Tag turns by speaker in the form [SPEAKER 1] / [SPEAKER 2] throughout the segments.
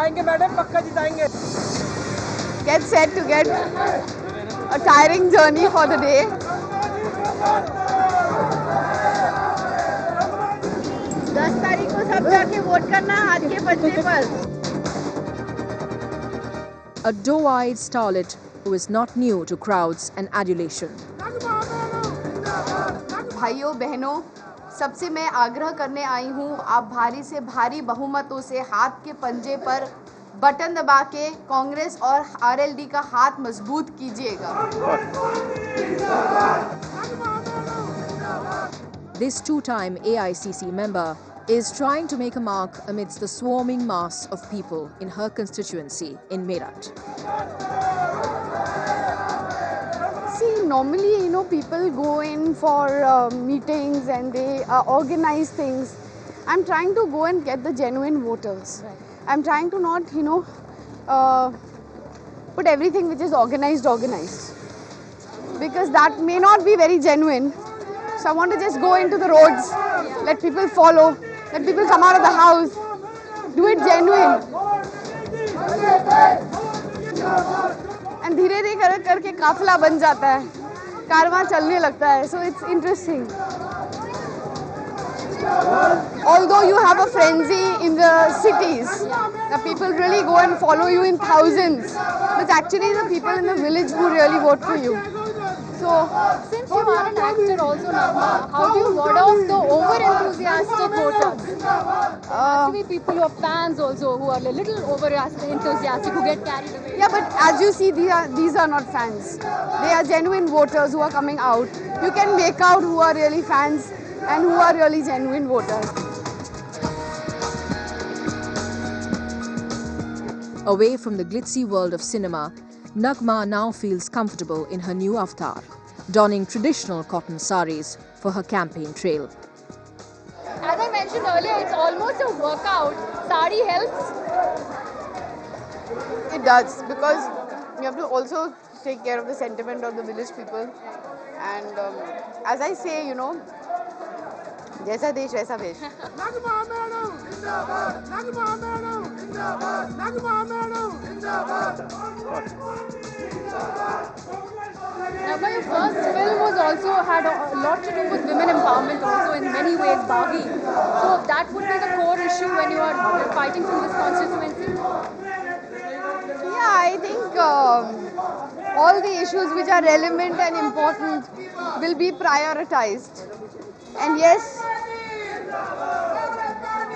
[SPEAKER 1] जिताएंगे madam, पक्का जिताएंगे.
[SPEAKER 2] Get set to get a tiring journey for the day. 10 तारीख को सब जाके वोट करना आज के बजने पर.
[SPEAKER 3] A doe-eyed starlet who is not new to crowds and adulation.
[SPEAKER 2] भाइयों बहनों, सबसे मैं आग्रह करने आई हूँ, आप भारी से भारी बहुमतों से हाथ के पंजे पर बटन दबा के कांग्रेस और आरएलडी का हाथ मजबूत कीजिएगा.
[SPEAKER 3] This two-time AICC member is trying to make a mark amidst the swarming mass of people in her constituency in Meerut.
[SPEAKER 2] See, normally, people go in for meetings and they organize things. I'm trying to go and get the genuine voters. Right. I'm trying to not, put everything which is organized. Because that may not be very genuine. So I want to just go into the roads, let people follow, let people come out of the house, do it genuine. And धीरे धीरे करके काफिला बन जाता है, कारवां चलने लगता है. So it's interesting. Although you have a frenzy in the cities, the people really go and follow you in thousands. But actually the people in the village who really vote for you. So,
[SPEAKER 4] since you are an actor also, Nagma, how do you ward off the over-enthusiastic voters? Actually, people who are fans also, who are a little over-enthusiastic, who get carried away.
[SPEAKER 2] Yeah, but as you see, these are not fans. They are genuine voters who are coming out. You can make out who are really fans and who are really genuine voters.
[SPEAKER 3] Away from the glitzy world of cinema, Nagma now feels comfortable in her new avatar, donning traditional cotton saris for her campaign trail.
[SPEAKER 4] As I mentioned earlier, it's almost a workout. Sari helps.
[SPEAKER 2] It does, because you have to also take care of the sentiment of the village people. And as I say, जैसा देश वैसा भेष.
[SPEAKER 4] Nagma, your first film was also had a lot to do with women empowerment, also in many ways, Baghi. So that would be the core issue when you are fighting through this constituency.
[SPEAKER 2] Yeah, I think all the issues which are relevant and important will be prioritized. And yes,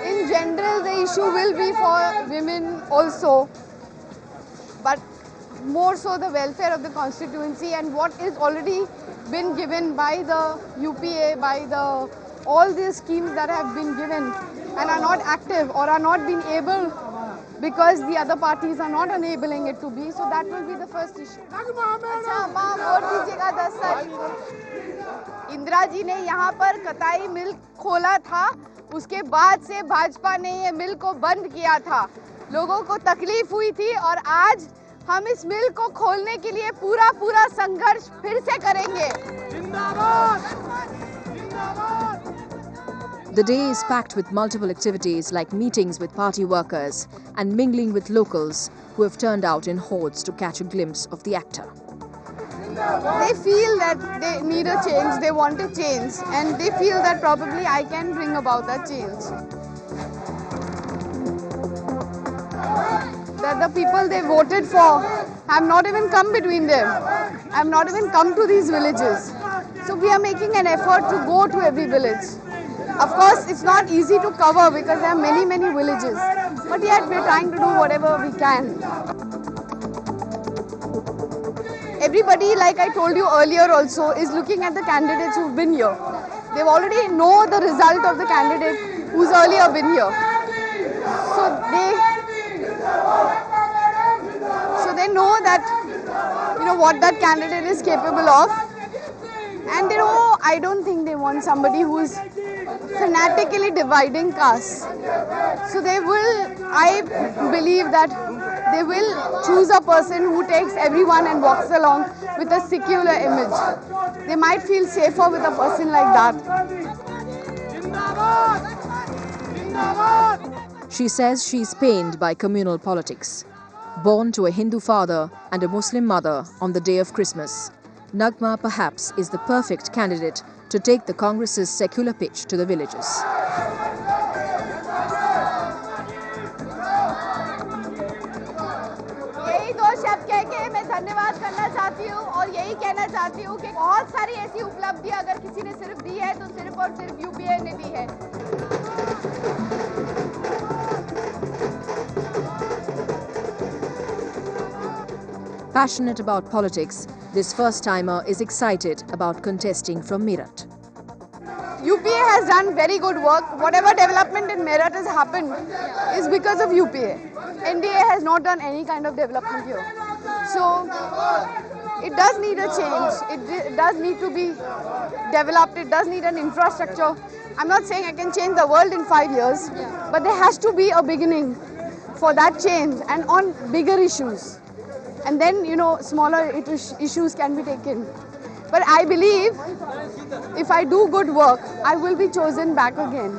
[SPEAKER 2] in general, the issue will be for women also, but more so the welfare of the constituency and what is already been given by the UPA, by all these schemes that have been given and are not active or are not being able because the other parties are not enabling it to be. So that will be the first issue. अच्छा माँ vote दीजिएगा 10 तारीख. इंदिरा जी ने यहाँ पर कताई मिल खोला था, उसके बाद से भाजपा ने ये मिल को बंद किया था. लोगों को तकलीफ हुई थी और आज हम इस मिल को खोलने के लिए पूरा संघर्ष फिर से करेंगे.
[SPEAKER 3] The day is packed with multiple activities like meetings with party workers and mingling with locals who have turned out in hordes to catch a glimpse of the actor.
[SPEAKER 2] They feel that they need a change, they want a change, and they feel that probably I can bring about that change. That the people they voted for have not even come between them, have not even come to these villages. So we are making an effort to go to every village. Of course, it's not easy to cover because there are many villages, but yet we're trying to do whatever we can. everybody, like I told you earlier also, is looking at the candidates who've been here. They've already know the result of the candidate who's earlier been here. So they know that, what that candidate is capable of. And I don't think they want somebody who's fanatically dividing castes. So I believe that they will choose a person who takes everyone and walks along with a secular image. They might feel safer with a person like that.
[SPEAKER 3] She says she's pained by communal politics. Born to a Hindu father and a Muslim mother on the day of Christmas, Nagma perhaps is the perfect candidate to take the Congress's secular pitch to the villages.
[SPEAKER 2] यही दो शब्द कह के मैं धन्यवाद करना चाहती हूँ और यही कहना चाहती हूँ कि बहुत सारी ऐसी उपलब्धि अगर किसी ने सिर्फ दी है तो सिर्फ और सिर्फ यूपीए ने दी है.
[SPEAKER 3] Passionate about politics, this first-timer is excited about contesting from Meerut.
[SPEAKER 2] UPA has done very good work. Whatever development in Meerut has happened is because of UPA. NDA has not done any kind of development here. So it does need a change. It does need to be developed. It does need an infrastructure. I'm not saying I can change the world in 5 years, but there has to be a beginning for that change and on bigger issues. And then, smaller issues can be taken. But I believe if I do good work, I will be chosen back again.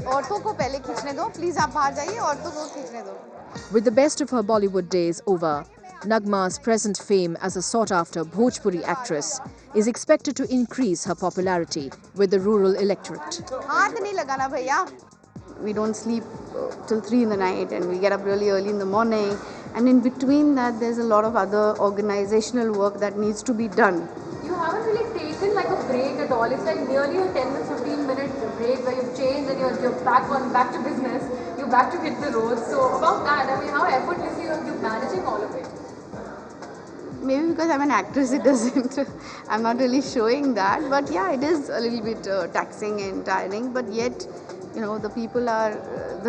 [SPEAKER 2] औरतों को पहले खींचने दो, please आप बाहर जाइए, औरतों को खींचने दो.
[SPEAKER 3] With the best of her Bollywood days over, Nagma's present fame as a sought-after Bhojpuri actress is expected to increase her popularity with the rural electorate.
[SPEAKER 2] हाथ नहीं लगाना भैया. We don't sleep till 3 in the night and we get up really early in the morning. And in between that, there's a lot of other organizational work that needs to be done.
[SPEAKER 4] You haven't really taken like a break at all. It's like nearly a 10 to 15 minute break where you've changed and you're back to business. You're back to hit the road. So about that, I mean, how effortlessly are you managing all of it?
[SPEAKER 2] Maybe because I'm an actress, it doesn't. I'm not really showing that. But yeah, it is a little bit taxing and tiring. But yet, the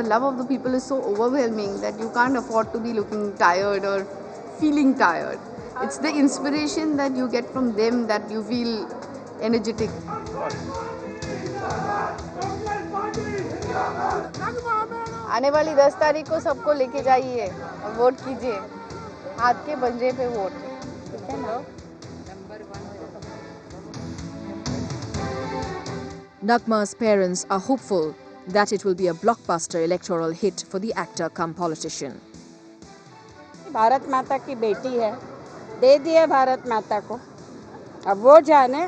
[SPEAKER 2] love of the people is so overwhelming that you can't afford to be looking tired or feeling tired. It's the inspiration that you get from them that you feel energetic. आने वाली 10 तारीख को सबको लेके जाइए और vote कीजिए. हाथ के पंजे पे वोट. ठीक है ना?
[SPEAKER 3] Nagma's parents are hopeful that it will be a blockbuster electoral hit for the actor come politician.
[SPEAKER 5] Bharat माता की बेटी है, दे दिए भारत माता को, अब वो जाने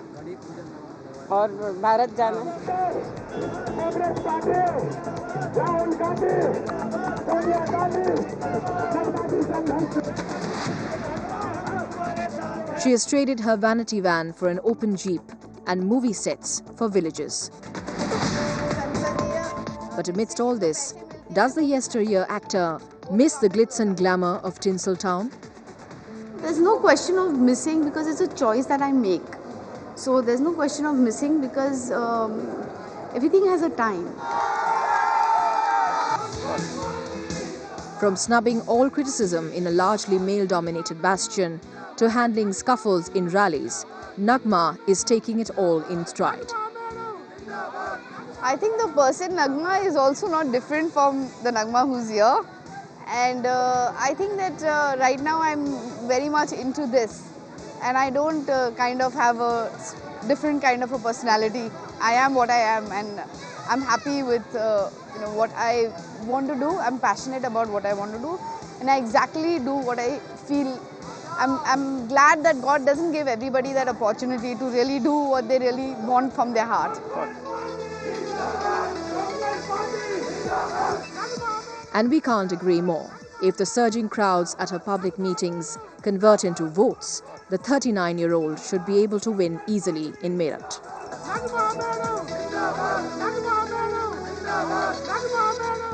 [SPEAKER 5] और भारत जाने.
[SPEAKER 3] She has traded her vanity van for an open jeep and movie sets for villages. But amidst all this, does the yesteryear actor miss the glitz and glamour of Tinseltown?
[SPEAKER 2] There's no question of missing because it's a choice that I make. So there's no question of missing because everything has a time.
[SPEAKER 3] From snubbing all criticism in a largely male-dominated bastion to handling scuffles in rallies, Nagma is taking it all in stride.
[SPEAKER 2] I think the person Nagma is also not different from the Nagma who's here. And I think that right now I'm very much into this. And I don't kind of have a different kind of a personality. I am what I am and I'm happy with what I want to do. I'm passionate about what I want to do. And I exactly do what I feel. I'm glad that God doesn't give everybody that opportunity to really do what they really want from their heart.
[SPEAKER 3] And we can't agree more. If the surging crowds at her public meetings convert into votes, the 39-year-old should be able to win easily in Meerut.
[SPEAKER 1] Nagma madam